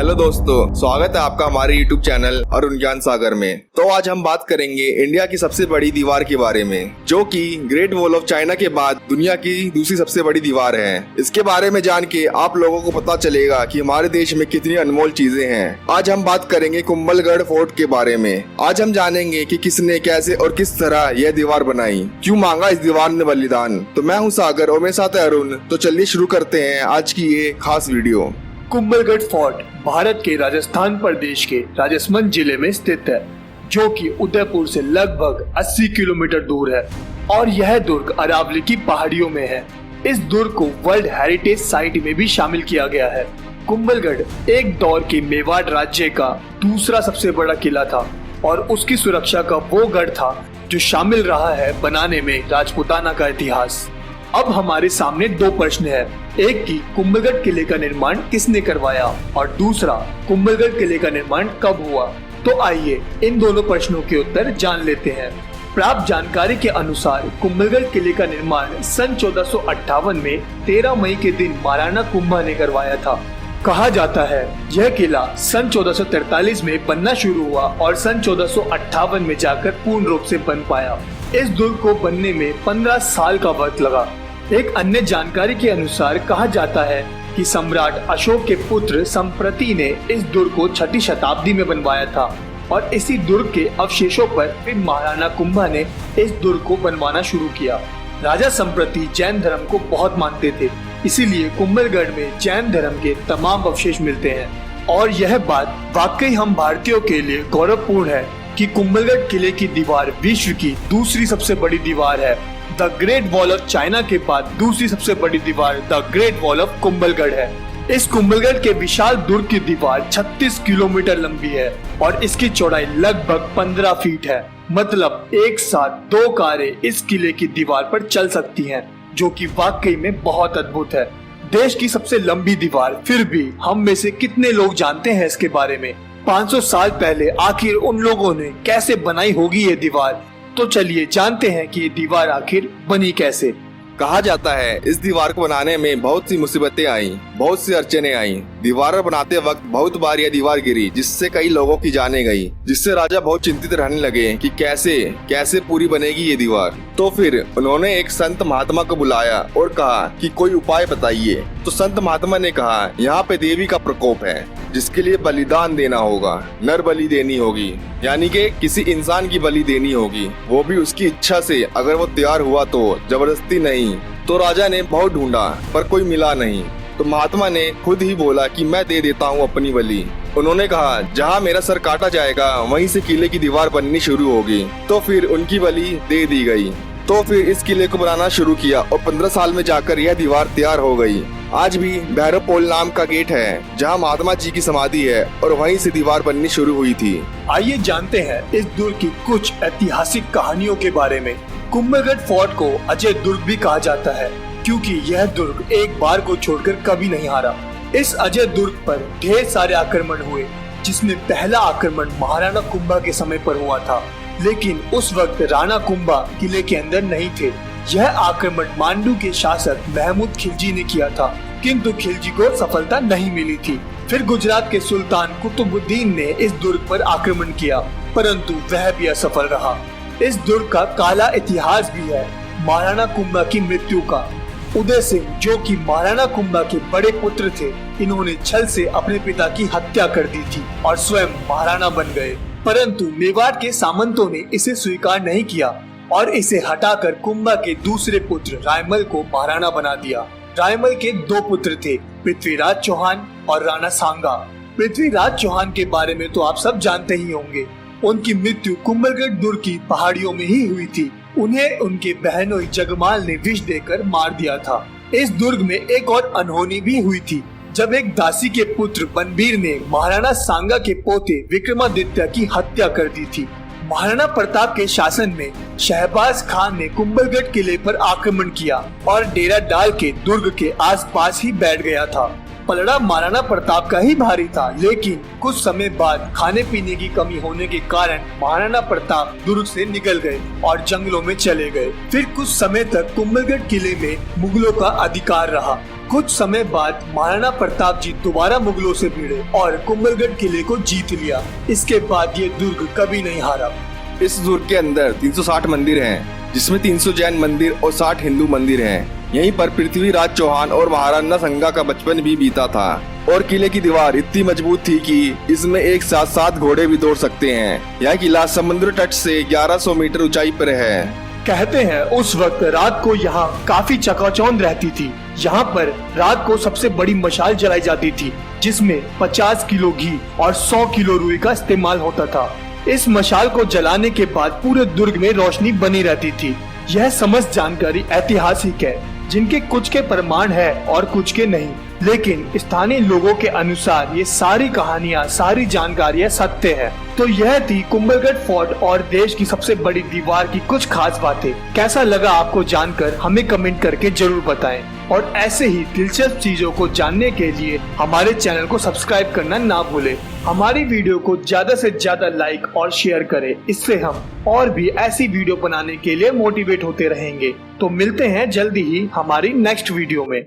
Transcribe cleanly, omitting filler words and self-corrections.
Hello दोस्तों, स्वागत है आपका हमारे YouTube चैनल अरुण ज्ञान सागर में। तो आज हम बात करेंगे इंडिया की सबसे बड़ी दीवार के बारे में, जो कि ग्रेट वॉल ऑफ चाइना के बाद दुनिया की दूसरी सबसे बड़ी दीवार है। इसके बारे में जान के आप लोगों को पता चलेगा कि हमारे देश में कितनी अनमोल चीजें हैं। आज हम बात करेंगे कुंभलगढ़ फोर्ट के बारे में। आज हम जानेंगे कि किसने, कैसे और किस तरह यह दीवार बनाई, क्यों मांगा इस दीवार ने बलिदान। तो मैं हूँ सागर और मेरे साथ है अरुण। तो चलिए शुरू करते हैं आज की ये खास वीडियो। कुंभलगढ़ फोर्ट भारत के राजस्थान प्रदेश के राजसमंद जिले में स्थित है, जो कि उदयपुर से लगभग 80 किलोमीटर दूर है और यह दुर्ग अरावली की पहाड़ियों में है। इस दुर्ग को वर्ल्ड हेरिटेज साइट में भी शामिल किया गया है। कुंभलगढ़ एक दौर के मेवाड़ राज्य का दूसरा सबसे बड़ा किला था और उसकी सुरक्षा का वो गढ़ था जो शामिल रहा है बनाने में राजपूताना का इतिहास। अब हमारे सामने दो प्रश्न है, एक की कुंभलगढ़ किले का निर्माण किसने करवाया और दूसरा कुंभलगढ़ किले का निर्माण कब हुआ। तो आइए इन दोनों प्रश्नों के उत्तर जान लेते हैं। प्राप्त जानकारी के अनुसार कुंभलगढ़ किले का निर्माण सन 1458 में 13 मई के दिन महाराणा कुंभा ने करवाया था। कहा जाता है यह किला सन 1443 में बनना शुरू हुआ और सन 1458 में जाकर पूर्ण रूप से बन पाया। इस दुर्ग को बनने में 15 साल का वक्त लगा। एक अन्य जानकारी के अनुसार कहा जाता है कि सम्राट अशोक के पुत्र संप्रति ने इस दुर्ग को 6ठी शताब्दी में बनवाया था और इसी दुर्ग के अवशेषों पर फिर महाराणा कुंभा ने इस दुर्ग को बनवाना शुरू किया। राजा संप्रति जैन धर्म को बहुत मानते थे, इसीलिए कुंभलगढ़ में जैन धर्म के तमाम अवशेष मिलते हैं और यह बात वाकई हम भारतीयों के लिए गौरवपूर्ण है कि कुंभलगढ़ किले की दीवार विश्व की दूसरी सबसे बड़ी दीवार है। The great wall of China के बाद दूसरी सबसे बड़ी दीवार the great wall of Kumbhalgarh है। इस कुंभलगढ़ के विशाल दुर्ग की दीवार 36 किलोमीटर लंबी है और इसकी चौड़ाई लगभग 15 फीट है। मतलब एक साथ 2 कारें इस किले की दीवार पर चल सकती हैं, जो कि वाकई में बहुत अद्भुत है। देश की सबसे लंबी दीवार, फिर भी हम में से कितने लोग जानते हैं इसके बारे में। 500 साल पहले आखिर उन लोगों ने कैसे बनाई होगी ये दीवार। तो चलिए जानते हैं कि ये दीवार आखिर बनी कैसे। कहा जाता है इस दीवार को बनाने में बहुत सी मुसीबतें आई, बहुत सी अड़चने आई। दीवार बनाते वक्त बहुत बार यह दीवार गिरी, जिससे कई लोगों की जाने गई, जिससे राजा बहुत चिंतित रहने लगे कि कैसे पूरी बनेगी ये दीवार। तो फिर उन्होंने एक संत महात्मा को बुलाया और कहा कि कोई उपाय बताइए। तो संत महात्मा ने कहा, यहाँ पे देवी का प्रकोप है, जिसके लिए बलिदान देना होगा, नर बलि देनी होगी, यानी कि किसी इंसान की बलि देनी होगी, वो भी उसकी इच्छा से। अगर वो तैयार हुआ तो, जबरदस्ती नहीं। तो राजा ने बहुत ढूंढा पर कोई मिला नहीं। तो महात्मा ने खुद ही बोला कि मैं दे देता हूँ अपनी बलि। उन्होंने कहा जहाँ मेरा सर काटा जाएगा वहीं से किले की दीवार बननी शुरू होगी। तो फिर उनकी बलि दे दी गई। तो फिर इस किले को बनाना शुरू किया और 15 साल में जाकर यह दीवार तैयार हो गई। आज भी भैरव पोल नाम का गेट है जहाँ महात्मा जी की समाधि है और वहीं से दीवार बननी शुरू हुई थी। आइए जानते हैं इस दुर्ग की कुछ ऐतिहासिक कहानियों के बारे में। कुंभलगढ़ फोर्ट को अजय दुर्ग भी कहा जाता है, क्योंकि यह दुर्ग एक बार को छोड़कर कभी नहीं हारा। इस अजय दुर्ग पर ढेर सारे आक्रमण हुए, जिसमें पहला आक्रमण महाराणा कुंभा के समय पर हुआ था, लेकिन उस वक्त राणा कुंभा किले के अंदर नहीं थे। यह आक्रमण मांडू के शासक महमूद खिलजी ने किया था, किंतु खिलजी को सफलता नहीं मिली थी। फिर गुजरात के सुल्तान कुतुबुद्दीन ने इस दुर्ग पर आक्रमण किया, परंतु वह भी असफल रहा। इस दुर्ग का काला इतिहास भी है महाराणा कुंभा की मृत्यु का। उदय सिंह, जो कि महाराणा कुंभा के बड़े पुत्र थे, इन्होंने छल से अपने पिता की हत्या कर दी थी और स्वयं महाराणा बन गए। परंतु मेवाड़ के सामंतों ने इसे स्वीकार नहीं किया और इसे हटाकर कुंभा के दूसरे पुत्र रायमल को महाराणा बना दिया। रायमल के 2 पुत्र थे, पृथ्वीराज चौहान और राणा सांगा। पृथ्वीराज चौहान के बारे में तो आप सब जानते ही होंगे। उनकी मृत्यु कुंभलगढ़ दुर्ग की पहाड़ियों में ही हुई थी। उन्हें उनके बहनोई जगमाल ने विष देकर मार दिया था। इस दुर्ग में एक और अनहोनी भी हुई थी, जब एक दासी के पुत्र बनबीर ने महाराणा सांगा के पोते विक्रमादित्य की हत्या कर दी थी। महाराणा प्रताप के शासन में शहबाज खान ने कुंभलगढ़ किले पर आक्रमण किया और डेरा डाल के दुर्ग के आसपास ही बैठ गया था। पलड़ा महाराणा प्रताप का ही भारी था, लेकिन कुछ समय बाद खाने पीने की कमी होने के कारण महाराणा प्रताप दुर्ग से निकल गए और जंगलों में चले गए। फिर कुछ समय तक कुंभलगढ़ किले में मुगलों का अधिकार रहा। कुछ समय बाद महाराणा प्रताप जी दोबारा मुगलों से भिड़े और कुंभलगढ़ किले को जीत लिया। इसके बाद ये दुर्ग कभी नहीं हारा। इस दुर्ग के अंदर 360 मंदिर हैं, जिसमें 300 जैन मंदिर और 60 हिंदू मंदिर हैं। यहीं पर पृथ्वीराज चौहान और महाराणा संगा का बचपन भी बीता था और किले की दीवार इतनी मजबूत थी कि इसमें एक साथ 7 घोड़े भी दौड़ सकते हैं। यह किला समुद्र तट से 1100 मीटर ऊंचाई पर है। कहते हैं उस वक्त रात को यहाँ काफी चकाचौंध रहती थी। यहाँ पर रात को सबसे बड़ी मशाल जलाई जाती थी, जिसमें 50 किलो घी और 100 किलो रुई का इस्तेमाल होता था। इस मशाल को जलाने के बाद पूरे दुर्ग में रोशनी बनी रहती थी। यह समस्त जानकारी ऐतिहासिक है, जिनके कुछ के प्रमाण है और कुछ के नहीं, लेकिन स्थानीय लोगों के अनुसार ये सारी कहानियाँ, सारी जानकारियाँ सत्य है। तो यह थी कुंभलगढ़ फोर्ट और देश की सबसे बड़ी दीवार की कुछ खास बातें। कैसा लगा आपको जानकर हमें कमेंट करके जरूर बताएं और ऐसे ही दिलचस्प चीजों को जानने के लिए हमारे चैनल को सब्सक्राइब करना ना भूलें। हमारी वीडियो को ज्यादा से ज्यादा लाइक और शेयर करें, इससे हम और भी ऐसी वीडियो बनाने के लिए मोटिवेट होते रहेंगे। तो मिलते हैं जल्दी ही हमारी नेक्स्ट वीडियो में।